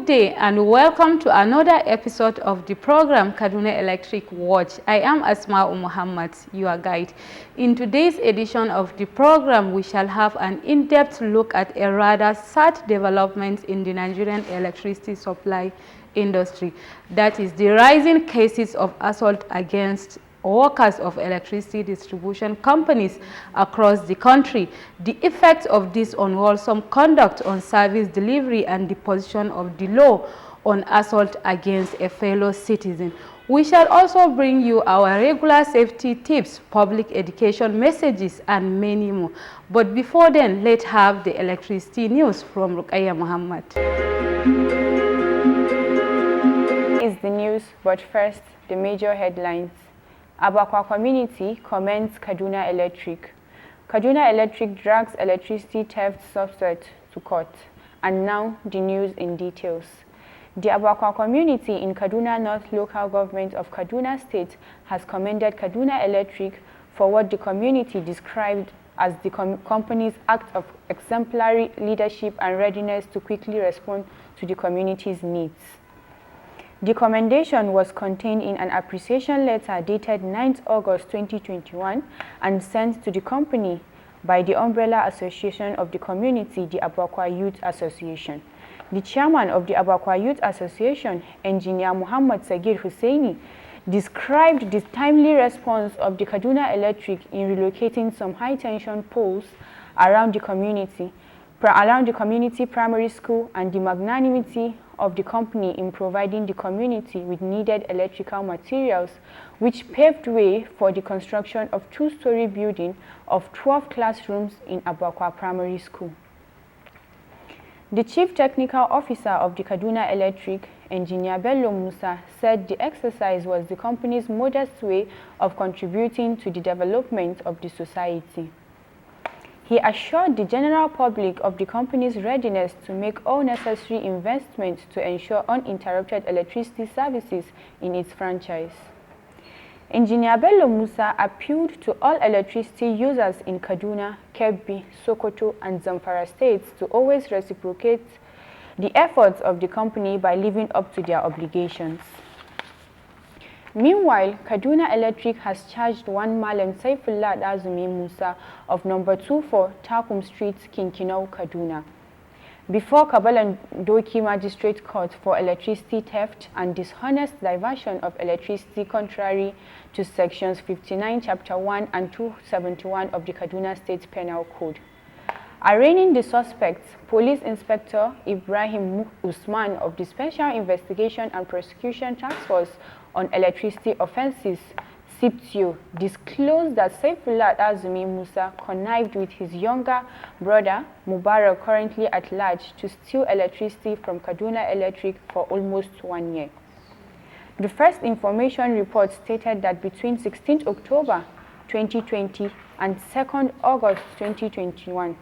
Good day and welcome to another episode of the program Kaduna Electric Watch. I am Ahmad, your guide. In today's edition of the program, we shall have an in-depth look at a rather sad development in the Nigerian electricity supply industry. That is the rising cases of assault against workers of electricity distribution companies across the country, the effect of this unwholesome conduct on service delivery, and the position of the law on assault against a fellow citizen. We shall also bring you our regular safety tips, public education messages, and many more. But before then, let's have the electricity news from Rukaya Muhammad. Is the news, but first, the major headlines. Abakpa community commends Kaduna Electric. Kaduna Electric drags electricity theft suspect to court. And now, the news in details. The Abakpa community in Kaduna North Local Government of Kaduna State has commended Kaduna Electric for what the community described as the company's act of exemplary leadership and readiness to quickly respond to the community's needs. The commendation was contained in an appreciation letter dated 9th August 2021 and sent to the company by the umbrella association of the community, the Abakpa Youth Association. The chairman of the Abakpa Youth Association, Engineer Muhammad Sagir Hussaini, described the timely response of the Kaduna Electric in relocating some high-tension poles around the community primary school, and the magnanimity of the company in providing the community with needed electrical materials, which paved way for the construction of two-story building of 12 classrooms in Abakpa Primary School. The Chief Technical Officer of the Kaduna Electric, Engineer Bello Musa, said the exercise was the company's modest way of contributing to the development of the society. He assured the general public of the company's readiness to make all necessary investments to ensure uninterrupted electricity services in its franchise. Engineer Bello Musa appealed to all electricity users in Kaduna, Kebbi, Sokoto, and Zamfara states to always reciprocate the efforts of the company by living up to their obligations. Meanwhile, Kaduna Electric has charged one Malam Saifullah Azumi Musa of number 24 Takum Street, Kinkinau, Kaduna, before Kabalan Doki Magistrate Court for electricity theft and dishonest diversion of electricity contrary to sections 59, chapter 1 and 271 of the Kaduna State Penal Code. Arraigning the suspects, Police Inspector Ibrahim Usman of the Special Investigation and Prosecution Task Force on Electricity Offences, SIPTU, disclosed that Saifullah Azumi Musa connived with his younger brother, Mubarak, currently at large, to steal electricity from Kaduna Electric for almost 1 year. The first information report stated that between 16 October 2020 and 2 August 2021,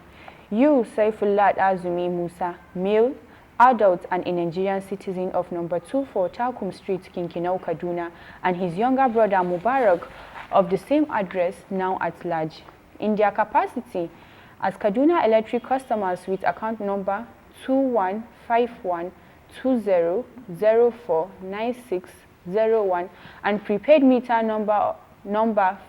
Saifullah Azumi Musa, male, adult, and a Nigerian citizen of number 24 Takum Street, Kinkinau, Kaduna, and his younger brother Mubarak of the same address, now at large, in their capacity as Kaduna Electric customers with account number 215120049601 and prepaid meter number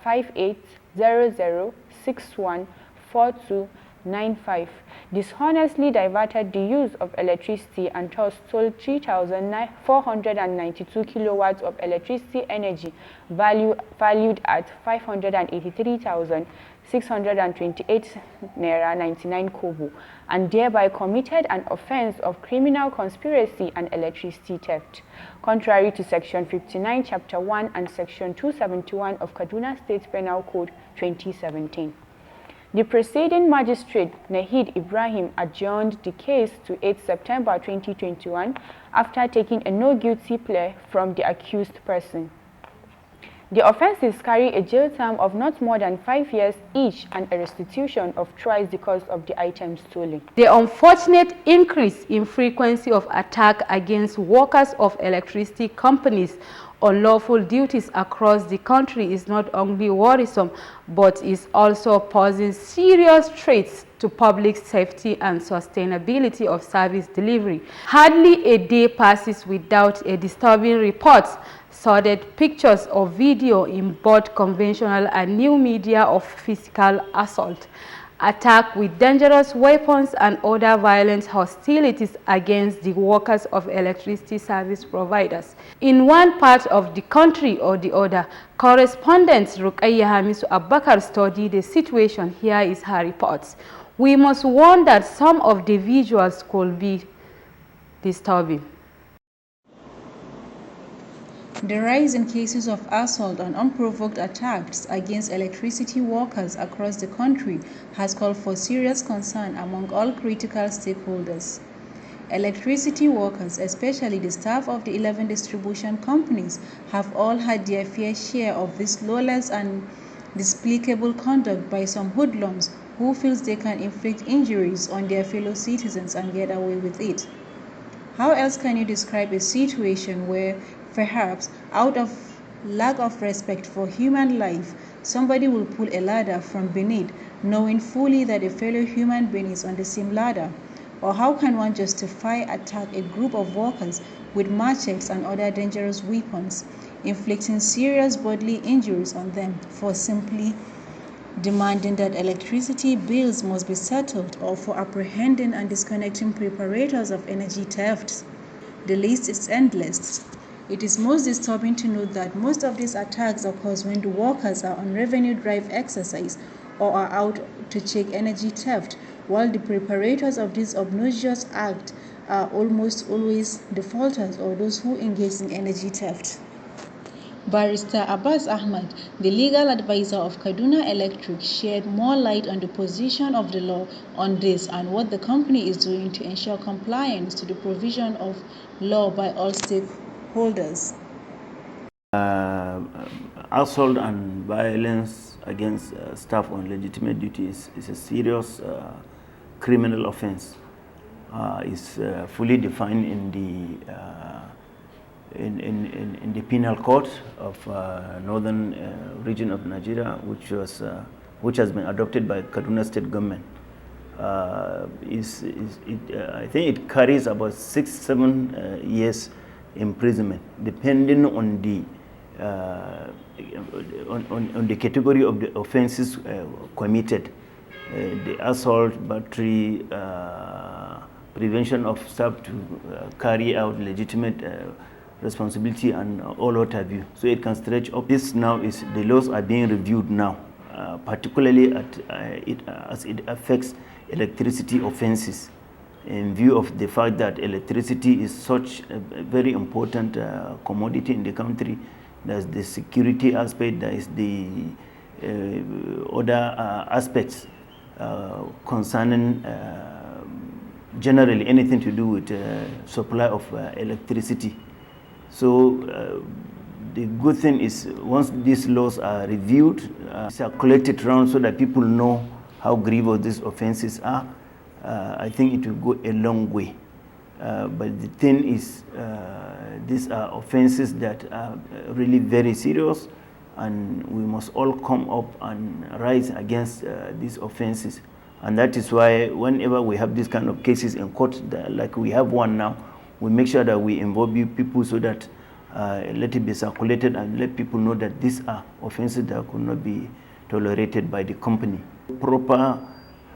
5800614295, dishonestly diverted the use of electricity and thus stole 3,492 kilowatts of electricity energy valued at 583,628 naira 99 kobo, and thereby committed an offense of criminal conspiracy and electricity theft, contrary to section 59 chapter 1 and section 271 of Kaduna State Penal Code 2017. The preceding magistrate, Nahid Ibrahim, adjourned the case to 8 September 2021 after taking a no guilty plea from the accused person. The offences carry a jail term of not more than 5 years each and a restitution of twice the cost of the items stolen. The unfortunate increase in frequency of attack against workers of electricity companies on lawful duties across the country is not only worrisome, but is also posing serious threats to public safety and sustainability of service delivery. Hardly a day passes without a disturbing report, sordid pictures or video in both conventional and new media of physical assault, attack with dangerous weapons and other violent hostilities against the workers of electricity service providers. In one part of the country or the other, correspondent Rukaiya Hamisu Abakpa studied the situation. Here is her report. We must warn that some of the visuals could be disturbing. The rise in cases of assault and unprovoked attacks against electricity workers across the country has called for serious concern among all critical stakeholders. Electricity workers, especially the staff of the 11 distribution companies, have all had their fair share of this lawless and despicable conduct by some hoodlums who feel they can inflict injuries on their fellow citizens and get away with it. How else can you describe a situation where, perhaps out of lack of respect for human life, somebody will pull a ladder from beneath, knowing fully that a fellow human being is on the same ladder? Or how can one justify attack a group of workers with machetes and other dangerous weapons, inflicting serious bodily injuries on them for simply demanding that electricity bills must be settled, or for apprehending and disconnecting preparators of energy thefts? The list is endless. It is most disturbing to note that most of these attacks occur when the workers are on revenue drive exercise or are out to check energy theft, while the preparators of this obnoxious act are almost always defaulters or those who engage in energy theft. Barrister Abbas Ahmad, the legal advisor of Kaduna Electric, shed more light on the position of the law on this and what the company is doing to ensure compliance to the provision of law by all stakeholders. Assault and violence against staff on legitimate duty is a serious criminal offense. It's fully defined in the penal code of northern region of Nigeria, which has been adopted by Kaduna State government. I think it carries about 6-7 years imprisonment, depending on the category of the offenses committed. The assault, battery, prevention of staff to carry out legitimate responsibility, and all what have you. So it can stretch up. This now is, the laws are being reviewed now, particularly as it affects electricity offenses, in view of the fact that electricity is such a very important commodity in the country. There's the security aspect, there is the other aspects concerning generally anything to do with supply of electricity. So the good thing is, once these laws are reviewed, circulated around so that people know how grievous these offenses are, I think it will go a long way. But the thing is, these are offenses that are really very serious, and we must all come up and rise against these offenses. And that is why whenever we have these kind of cases in court, like we have one now, we make sure that we involve people so that let it be circulated and let people know that these are offenses that could not be tolerated by the company. Proper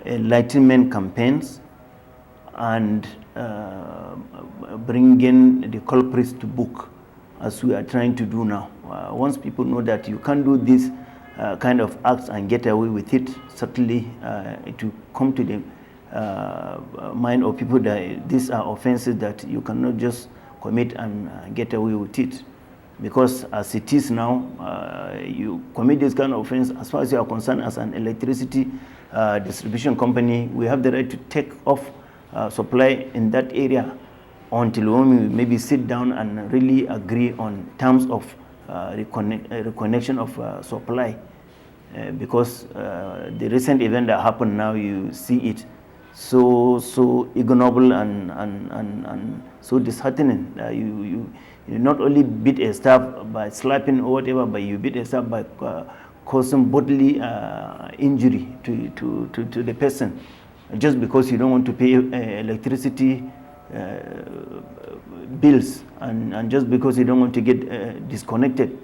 enlightenment campaigns and bringing the culprits to book, as we are trying to do now. Once people know that you can't do this kind of acts and get away with it, certainly it will come to the mind of people that these are offenses that you cannot just commit and get away with it. Because as it is now, you commit this kind of offense, as far as you are concerned as an electricity distribution company, we have the right to take off supply in that area until we maybe sit down and really agree on terms of reconnection of supply, because the recent event that happened now, you see it so ignoble and so disheartening. You not only beat a staff by slapping or whatever, but you beat a staff by causing bodily injury to the person, just because you don't want to pay electricity bills, and just because you don't want to get disconnected.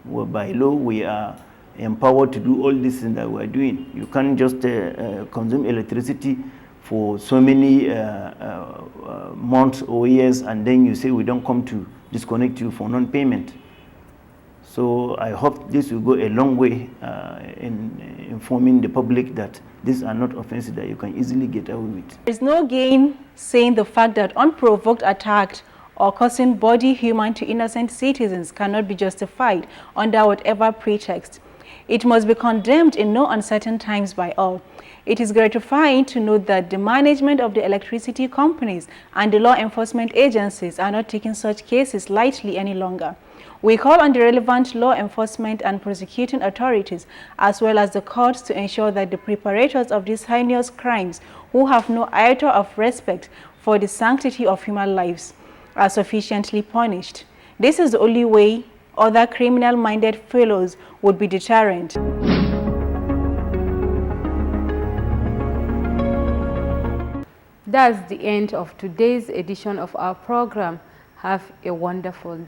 Well, by law, we are empowered to do all this things that we are doing. You can't just consume electricity for so many months or years, and then you say we don't come to disconnect you for non-payment. So I hope this will go a long way in informing the public that these are not offenses that you can easily get away with. There is no gain saying the fact that unprovoked attack or causing bodily harm to innocent citizens cannot be justified under whatever pretext. It must be condemned in no uncertain times by all. It is gratifying to note that the management of the electricity companies and the law enforcement agencies are not taking such cases lightly any longer. We call on the relevant law enforcement and prosecuting authorities, as well as the courts, to ensure that the preparators of these heinous crimes, who have no iota of respect for the sanctity of human lives, are sufficiently punished. This is the only way other criminal-minded fellows would be deterrent. That's the end of today's edition of our program. Have a wonderful day.